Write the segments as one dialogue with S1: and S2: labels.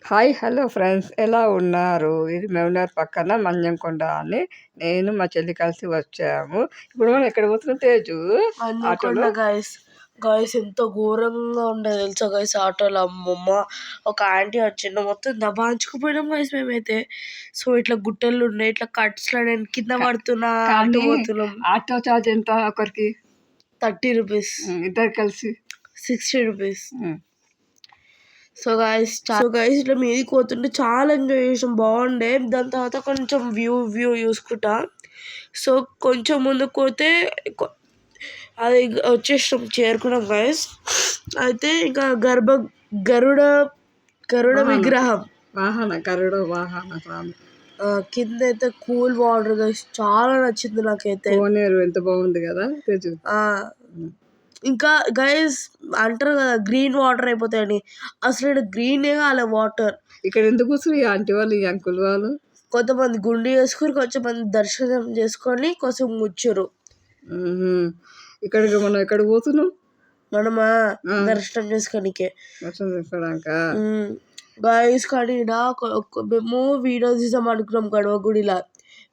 S1: Hi hello friends ఎలా ఉన్నారు? ఇది మెమనార్ పక్కన మన్యంకొండ అని నేను మా చెల్లి కలిసి వచ్చాము. ఇప్పుడు మనం ఎక్కడ పోతున్నాం తేజు?
S2: మన్యంకొండ గైస్ ఎంత ఘోరంగా ఉండేది తెలుసా గైస్ ఆటోలో. అమ్మమ్మ ఒక ఆంటీ వచ్చిండు, మొత్తం దబాయించుకుపోయినాం గైస్ మేమైతే. సో ఇట్లా గుట్టలు ఉన్నాయి, ఇట్లా కట్స్ నేను కింద పడుతున్నా, ఆటో పోతున్నాం.
S1: ఆటో చార్జ్ ఎంత ఒకరికి?
S2: 30 రూపీస్.
S1: ఇద్దరు కలిసి
S2: 60 రూపీస్. సో గైస్ ఇట్లా మీదికి పోతుంటే చాలా ఎంజాయ్ చేసాం, బాగుండే. దాని తర్వాత కొంచెం వ్యూ చూసుకుంటా. సో కొంచెం ముందుకు పోతే అది వచ్చేసాం, చేరుకున్నాం గైస్. అయితే ఇంకా గరుడ విగ్రహం
S1: వాహన
S2: కింద అయితే కూల్ వాటర్ గైస్, చాలా నచ్చింది నాకైతే.
S1: ఎంత బాగుంది కదా.
S2: ఇంకా గైస్ అంటారు కదా గ్రీన్ వాటర్ అయిపోతాయని, అసలు ఇక్కడ గ్రీనే కాలే వాటర్.
S1: ఇక్కడ ఎందుకు కూర్చుని ఆంటీ వాళ్ళు ఈ అంకుల్ వాళ్ళు
S2: కొంతమంది గుండు చేసుకుని, కొంచెంమంది దర్శనం చేసుకొని కొంచెం ముచ్చురు.
S1: ఇక్కడికి మనం ఎక్కడ పోతున్నాం?
S2: మనమా దర్శనం చేసుకోనికే. గైస్ కానీ మేము వీడియో తీసాం అనుకున్నాం గడవ గుడిలా.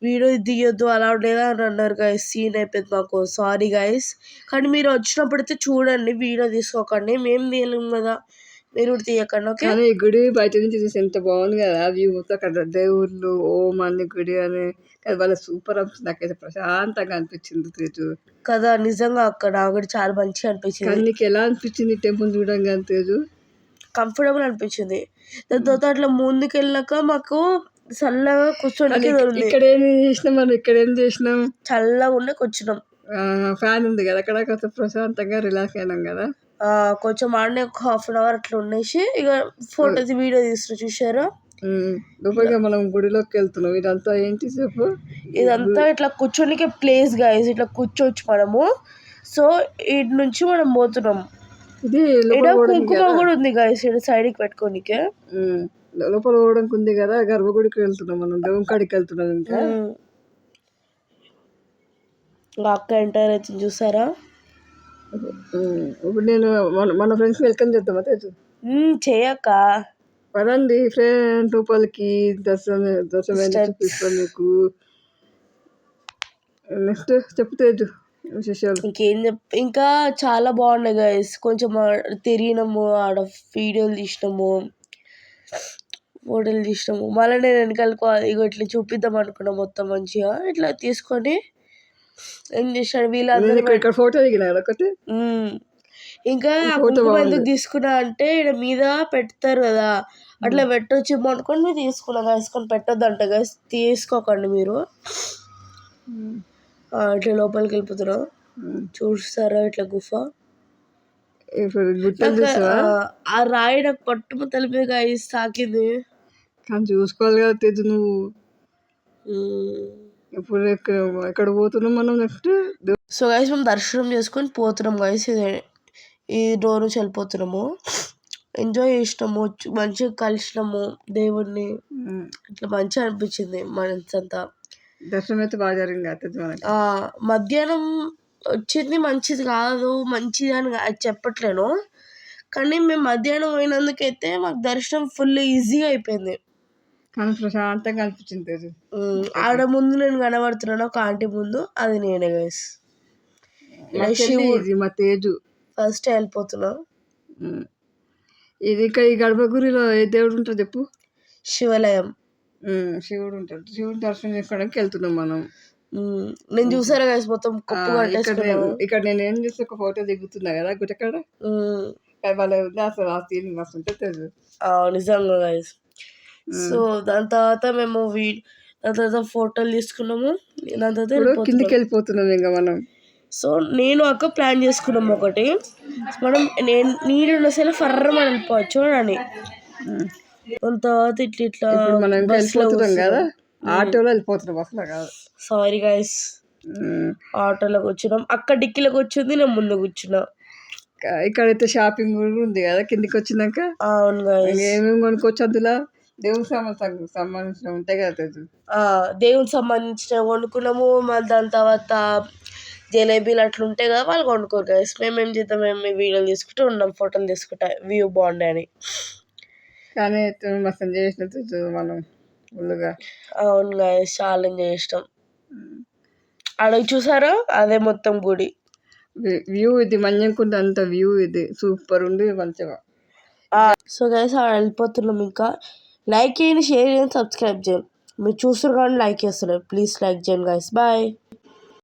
S2: వీడియో దిగొద్దు అలా ఉండేదా అని అన్నారు గైస్. సీన్ అయిపోయింది మాకు, సారీ గైస్. కానీ మీరు వచ్చినప్పుడైతే చూడండి, వీడియో తీసుకోకండి. మేము తీయలేము కదా, మీరు కూడా తీయకండి. ఓకే.
S1: కానీ ఈ గుడి బయట నుంచి చూసి ఎంత బాగుంది కదా వ్యూ. మొత్తం అక్కడ దేవుళ్ళు ఓం అని గుడి అని వాళ్ళ సూపర్ అనిపించింది. నాకైతే ప్రశాంతంగా అనిపించింది తేజు
S2: కదా. నిజంగా అక్కడ కూడా చాలా మంచిగా అనిపించింది.
S1: కానీ నీకు ఎలా అనిపించింది టెంపుల్ చూడంగా తేజు?
S2: కంఫర్టబుల్ అనిపించింది. దాని తర్వాత అట్లా ముందుకు వెళ్ళాక మాకు చల్లగా కూర్చోడానికి.
S1: ఇక్కడ ఏం చేసినాం మనం? ఇక్కడ ఏం చేసినాం?
S2: చల్లగా ఉండే కూర్చున్నాం.
S1: ఫ్యాన్ ఉంది కదా అక్కడ, కొంచెం ప్రశాంతంగా రిలాక్స్ అయినాం కదా.
S2: కొంచెం ఆడనే ఒక ½ అన్ అవర్ అట్లా ఉండేసి ఇక ఫోటోస్ వీడియో తీస్తున్నా, చూసారా?
S1: లోపలిగా మనం గుడిలోకి వెళ్తున్నాం. ఇదంతా ఏంటి చెప్పు?
S2: ఇదంతా ఇట్లా కూర్చోనికే ప్లేస్ గైస్, ఇట్లా కూర్చోవచ్చు మనము. సో ఇటు నుంచి మనం పోతున్నాం.
S1: ఇది
S2: కుంకుమ కూడా ఉంది గైస్, ఇటు సైడ్ కి పెట్టుకోనికే.
S1: లోపల పోవడానికి ఉంది కదా, గర్భగుడికి వెళ్తున్నాం మనం, దేవుని కాడికి వెళ్తున్నాం. ఇంకా
S2: అక్క ఎంటర్ అవుతుంది చూసారా.
S1: ఇప్పుడు నేను మన ఫ్రెండ్స్ వెల్కమ్ చేద్దామా తేజు?
S2: చేయక్క
S1: పదండి ఫ్రెండ్ లోపలికి. దర్శనం చూపిస్తాను మీకు. నెక్స్ట్ చెప్పు తేజు విశేషాలు.
S2: ఇంకా చాలా బాగున్నాయి గైస్. కొంచెం తిరిగినాము, ఆడ వీడియోలు తీసినాము, ఫోటోలు తీసినాము. మళ్ళీ నేను వెనకాలకు ఇగో ఇట్లా చూపిద్దాం అనుకున్నా, మొత్తం మంచిగా ఇట్లా తీసుకొని ఏం చేశాడు వీళ్ళందరూ
S1: ఫోటో దిగిన ఒకటి.
S2: ఇంకా కుంకుమ ఎందుకు తీసుకున్నా అంటే ఇక్కడ మీద పెడతారు కదా, అట్లా పెట్టొచ్చు అనుకొని మీరు తీసుకున్నా గైస్. కానీ పెట్టొద్దు అంట గైస్, తీసుకోకండి మీరు. ఇట్లా లోపలికి వెళ్ళిపోతున్నా, చూస్తారా ఇట్లా గుఫ. ఆ రాయి నాకు పట్టుమ తల మీద గైస్ తాకింది.
S1: కానీ చూసుకోవాలి కదా తెచ్చు నువ్వు. ఇప్పుడు ఎక్కడ పోతున్నాం మనం నెక్స్ట్?
S2: సో గైస్ మేము దర్శనం చేసుకొని పోతున్నాం గైస్. ఈ డోర్ నుంచి వెళ్ళిపోతున్నాము. ఎంజాయ్ చేసినాము, మంచిగా కలిసినాము దేవుడిని. ఇట్లా మంచిగా అనిపించింది మనసంతా.
S1: దర్శనం అయితే బాగా జరిగింది.
S2: మధ్యాహ్నం వచ్చింది మంచిది కాదు, మంచిది అని చెప్పట్లేను, కానీ మేము మధ్యాహ్నం పోయినందుకైతే మాకు దర్శనం ఫుల్ ఈజీగా అయిపోయింది.
S1: కానీ ప్రశాంతంగా అనిపించింది.
S2: ఆడ ముందు నేను కనబడుతున్నాను, ఒక ఆంటీ ముందు, అది నేనే గైస్.
S1: మా తేజు
S2: ఫస్ట్ వెళ్ళిపోతున్నా.
S1: ఇది ఇంకా ఈ గర్భగుడిలో ఏ దేవుడు ఉంటాడు చెప్పు?
S2: శివాలయం.
S1: శివుడు ఉంటాడు. శివుడు దర్శనం చేసుకోవడానికి వెళ్తున్నాం మనం.
S2: నేను చూసారా గైస్ మొత్తం
S1: ఇక్కడ నేను ఏం చేస్తే ఒక ఫోటో దిగుతున్నా కదా గుట్టకాడ. వాళ్ళ అసలు ఆ సీన్ మస్తు ఉంటుంది తెలుసు.
S2: నిజంగా గైస్. సో దాని తర్వాత మేము దాని తర్వాత ఫోటోలు తీసుకున్నాము. దాని తర్వాత
S1: కిందికి వెళ్ళిపోతున్నాం ఇంకా మనం.
S2: సో నేను అక్క ప్లాన్ చేసుకున్నాం ఒకటి, మనం నీళ్ళు ఉన్న సరే ఫర్ర మనం వెళ్ళిపోవచ్చు అని. దాని తర్వాత ఇట్లా
S1: మనం వెళ్ళిపోతున్నాం కదా, ఆటోలో వెళ్ళిపోతున్నాం అసలు కాదు.
S2: సారీ గైస్, ఆటోలోకి వచ్చినాం. అక్క డిక్కీలోకి వచ్చింది, నేను ముందు కూర్చున్నా.
S1: ఇక్కడైతే షాపింగ్ కూడా ఉంది కదా కిందికి వచ్చినాక.
S2: అవును గైస్,
S1: ఏమేమి కొనుక్కోవచ్చు అందులో? దేవునికి సంబంధించిన ఉంటాయి కదా తెలుసు.
S2: దేవునికి సంబంధించిన కొనుక్కున్నాము. మళ్ళీ దాని తర్వాత జలేబీలు అట్లా ఉంటాయి కదా, వాళ్ళు కొనుక్కోరు గైస్. మేమేం చేద్దాం, మేము వీడియోలు తీసుకుంటూ ఉన్నాం, ఫోటోలు తీసుకుంటా, వ్యూ బాగుండే అని.
S1: కానీ మస్తు చేసినట్టు మనం ఫుల్గా.
S2: అవును గైస్, చాలా ఎంజాయ్ చేసినాం. అడవి చూసారా, అదే మొత్తం గుడి.
S1: వ్యూ ఇది మన్యంకుంట అంత వ్యూ ఇది సూపర్ ఉంది మంచిగా.
S2: సో గైస్ వెళ్ళిపోతున్నాం. ఇంకా లైక్ చేయండి, షేర్ చేయండి, సబ్స్క్రైబ్ చేయండి. మీరు చూస్తారు కానీ లైక్ చేస్తలేదు. ప్లీజ్ లైక్ చేయండి గైస్. బాయ్.